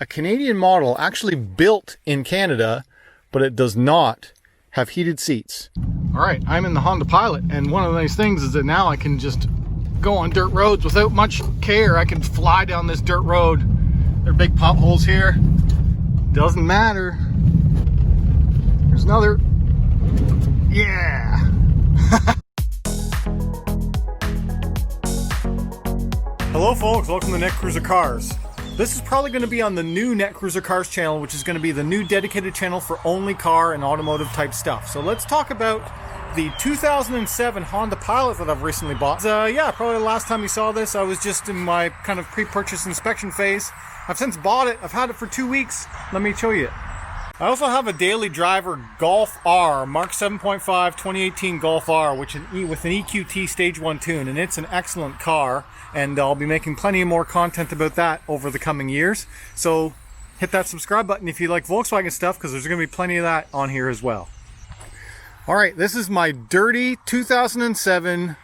a Canadian model actually built in Canada, but it does not have heated seats. All right, I'm in the Honda Pilot, and one of the nice things is that now I can just go on dirt roads without much care. I can fly down this dirt road. There are big potholes here. Doesn't matter. There's another. Yeah. Hello folks, welcome to Netcruzer Cars. This is probably going to be on the new Netcruzer Cars channel, which is going to be the new dedicated channel for only car and automotive type stuff. So let's talk about the 2007 Honda Pilot that I've recently bought. Yeah, probably the last time you saw this, I was just in my kind of pre-purchase inspection phase. I've since bought it. I've had it for 2 weeks. Let me show you it. I also have a daily driver Golf R, Mark 7.5 2018 Golf R, which is with an EQT Stage 1 tune, and it's an excellent car, and I'll be making plenty more content about that over the coming years. So hit that subscribe button if you like Volkswagen stuff, because there's going to be plenty of that on here as well. All right, this is my dirty 2007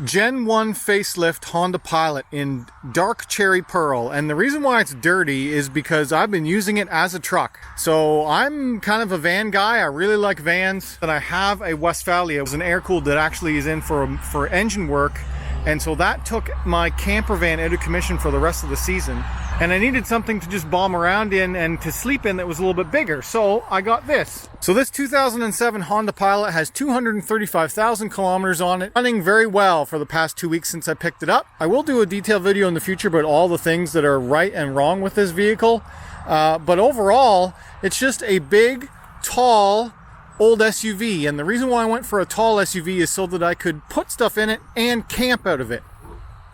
Gen 1 facelift Honda Pilot in dark cherry pearl, and the reason why it's dirty is because I've been using it as a truck. So I'm kind of a van guy. I really like vans, and I have a Westfalia. It was an air-cooled that actually is in for engine work, and so that took my camper van out of commission for the rest of the season, and I needed something to just bomb around in and to sleep in that was a little bit bigger, so I got this. So this 2007 Honda Pilot has 235,000 kilometers on it, running very well for the past 2 weeks since I picked it up. I will do a detailed video in the future about all the things that are right and wrong with this vehicle, but overall, it's just a big, tall, old SUV, and the reason why I went for a tall SUV is so that I could put stuff in it and camp out of it.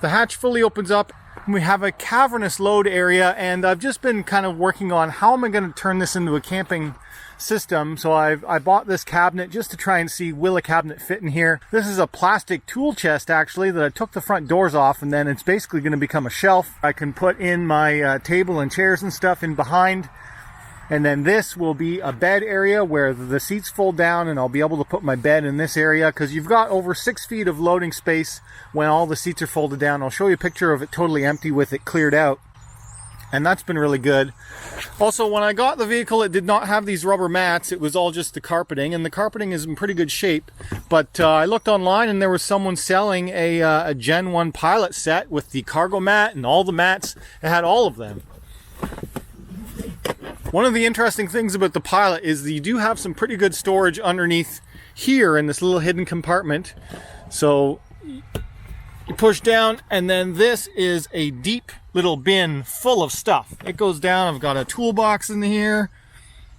The hatch fully opens up. We have a cavernous load area, and I've just been kind of working on how am I going to turn this into a camping system. So I bought this cabinet just to try and see, will a cabinet fit in here. This is a plastic tool chest actually that I took the front doors off, and then it's basically going to become a shelf. I can put in my table and chairs and stuff in behind. And then this will be a bed area where the seats fold down, and I'll be able to put my bed in this area because you've got over 6 feet of loading space when all the seats are folded down. I'll show you a picture of it totally empty with it cleared out. And that's been really good. Also, when I got the vehicle, it did not have these rubber mats. It was all just the carpeting, and the carpeting is in pretty good shape. But I looked online, and there was someone selling a Gen 1 Pilot set with the cargo mat and all the mats. It had all of them. One of the interesting things about the Pilot is that you do have some pretty good storage underneath here in this little hidden compartment. So you push down, and then this is a deep little bin full of stuff. It goes down. I've got a toolbox in here.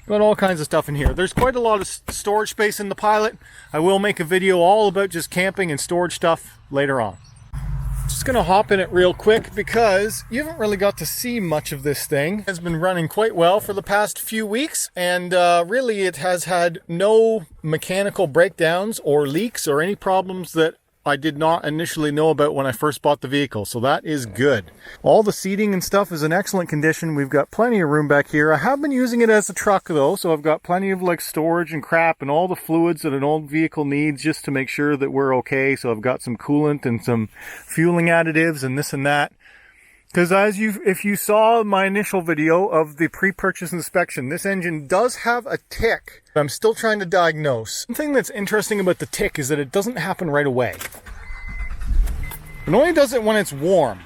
Got all kinds of stuff in here. There's quite a lot of storage space in the Pilot. I will make a video all about just camping and storage stuff later on. Just gonna hop in it real quick because you haven't really got to see much of this thing. It's been running quite well for the past few weeks, and really it has had no mechanical breakdowns or leaks or any problems that I did not initially know about when I first bought the vehicle, so that is good. All the seating and stuff is in excellent condition. We've got plenty of room back here. I have been using it as a truck though, so I've got plenty of like storage and crap and all the fluids that an old vehicle needs just to make sure that we're okay. So I've got some coolant and some fueling additives and this and that. Because if you saw my initial video of the pre-purchase inspection, this engine does have a tick. I'm still trying to diagnose. One thing that's interesting about the tick is that it doesn't happen right away. It only does it when it's warm.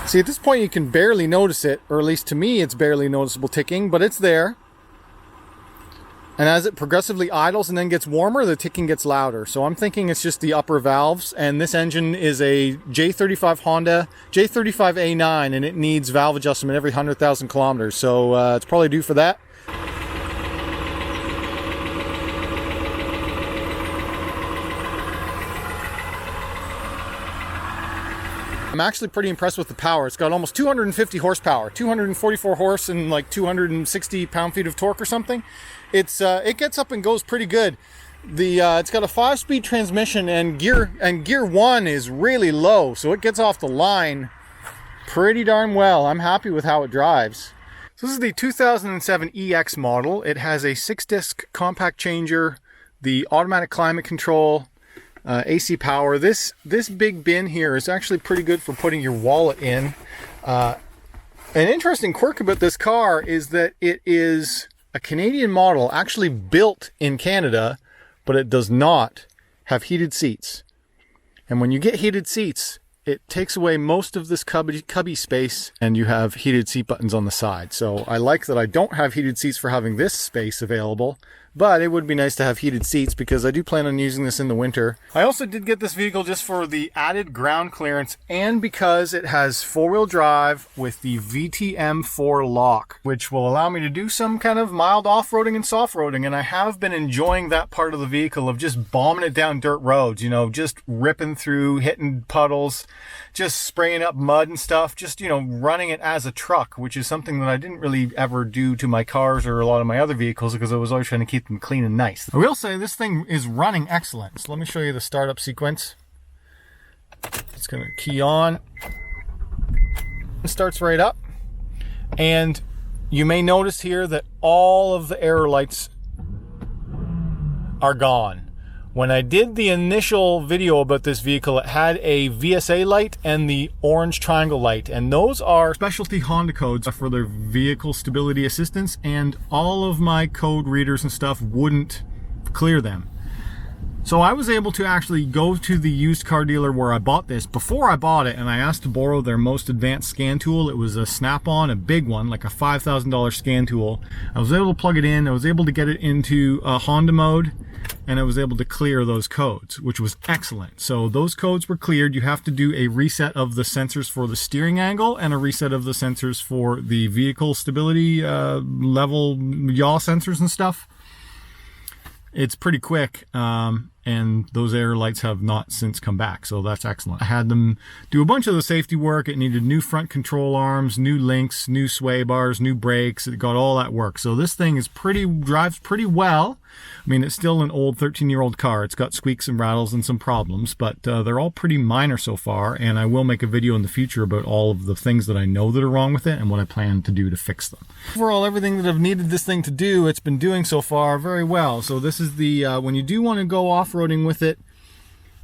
See, at this point you can barely notice it, or at least to me it's barely noticeable ticking, but it's there. And as it progressively idles and then gets warmer, the ticking gets louder. So I'm thinking it's just the upper valves, and this engine is a J35 Honda J35A9, and it needs valve adjustment every 100,000 kilometers. So it's probably due for that. I'm actually pretty impressed with the power. It's got almost 250 horsepower, 244 horse and like 260 pound-feet of torque or something. It gets up and goes pretty good. It's got a 5-speed transmission, and gear 1 is really low, so it gets off the line pretty darn well. I'm happy with how it drives. So this is the 2007 EX model. It has a 6-disc compact changer, the automatic climate control, AC power. This big bin here is actually pretty good for putting your wallet in. An interesting quirk about this car is that it is a Canadian model, actually built in Canada, but it does not have heated seats. And when you get heated seats, it takes away most of this cubby space, and you have heated seat buttons on the side. So I like that I don't have heated seats for having this space available, but it would be nice to have heated seats because I do plan on using this in the winter. I also did get this vehicle just for the added ground clearance and because it has four-wheel drive with the VTM4 lock, which will allow me to do some kind of mild off-roading and soft-roading. And I have been enjoying that part of the vehicle of just bombing it down dirt roads, you know, just ripping through, hitting puddles, just spraying up mud and stuff, just, you know, running it as a truck, which is something that I didn't really ever do to my cars or a lot of my other vehicles because I was always trying to keep them clean and nice. I will say this thing is running excellent. So let me show you the startup sequence. It's going to key on. It starts right up. And you may notice here that all of the error lights are gone. When I did the initial video about this vehicle, it had a VSA light and the orange triangle light. And those are specialty Honda codes for their vehicle stability assistance. And all of my code readers and stuff wouldn't clear them. So I was able to actually go to the used car dealer where I bought this before I bought it, and I asked to borrow their most advanced scan tool. It was a Snap-on, a big one, like a $5,000 scan tool. I was able to plug it in. I was able to get it into Honda mode, and I was able to clear those codes, which was excellent. So those codes were cleared. You have to do a reset of the sensors for the steering angle and a reset of the sensors for the vehicle stability level yaw sensors and stuff. It's pretty quick, and those error lights have not since come back, so that's excellent. I had them do a bunch of the safety work. It needed new front control arms, new links, new sway bars, new brakes. It got all that work. So this thing is drives pretty well. I mean, it's still an old 13-year-old car. It's got squeaks and rattles and some problems, but they're all pretty minor so far, and I will make a video in the future about all of the things that I know that are wrong with it and what I plan to do to fix them. Overall, everything that I've needed this thing to do, it's been doing so far very well. So this is the, when you do want to go off-roading with it,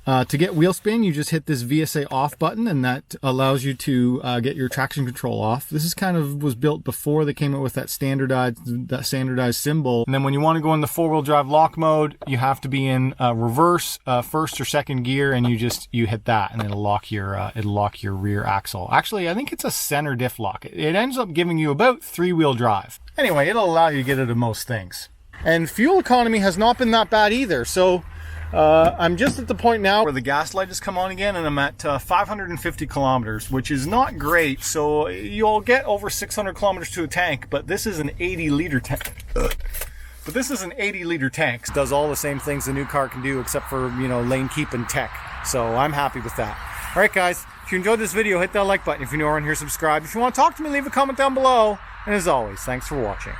to get wheel spin, you just hit this VSA off button, and that allows you to get your traction control off. This is was built before they came out with that standardized symbol. And then when you want to go in the four-wheel drive lock mode, you have to be in reverse, first or second gear, and you hit that, and it'll lock your rear axle. Actually, I think it's a center diff lock. It ends up giving you about three-wheel drive. Anyway, it'll allow you to get it to most things. And fuel economy has not been that bad either. So I'm just at the point now where the gas light has come on again, and I'm at 550 kilometers, which is not great. So you'll get over 600 kilometers to a tank, but this is an 80-liter tank. But this is an 80-liter tank. It does all the same things the new car can do, except for, you know, lane keep and tech. So I'm happy with that. All right, guys, if you enjoyed this video, hit that like button. If you're new around here, subscribe. If you want to talk to me, leave a comment down below. And as always, thanks for watching.